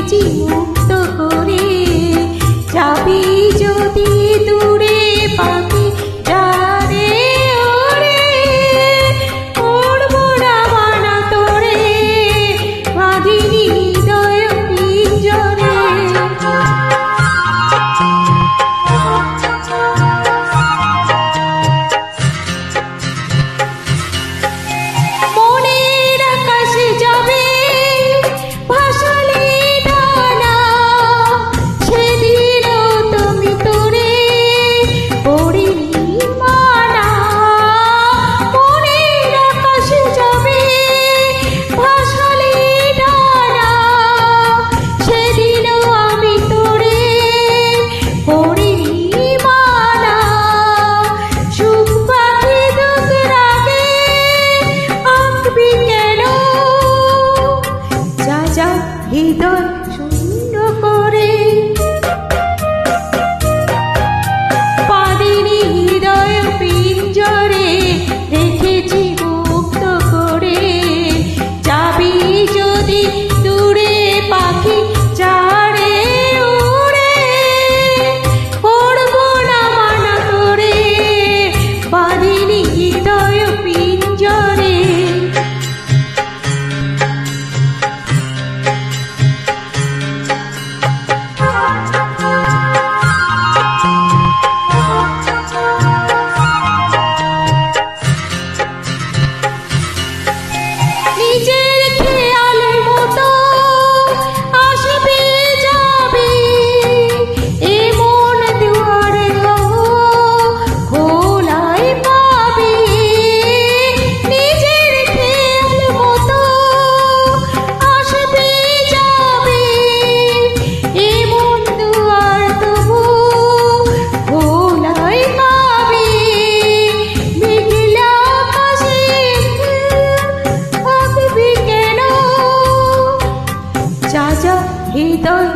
রেখেছি মুক্ত করে। যাবি যদি দূরে পাখি যারে ওরে, করবো না মানা তোরে, বাঁধিনি হৃদয় পিঞ্জরে। মনের আকাশে যাবে ভাসালে ডানা, সেদিনও তুমি তোরে করিনি মানা। মনের আকাশে যাবে ভাসালে ডানা, সেদিনও আমি তোরে করিনি মানা। সুখ পাখি দুঃখ রাগে আঁকবি কেন, যা যা হৃদয় শূন্য করে। বাঁধিনি হৃদয় পিঞ্জরে, রেখেছি মুক্ত করে। যাবি যদি দূরে পাখি যারে উড়ে, করবো না মানা তোরে, বাঁধিনি হৃদয় পিঞ্জরে। নিজের খেয়ালের মতো আসবে যাবে, এ মন দুয়ারে খোলাই পাবে। নিজের খেয়াল মতো আসবে যাবে, এ মন দুয়ার তবু খোলাই পাবে। মেঘলা আকাশে আঁকবি কেন, যা যা হৃদয়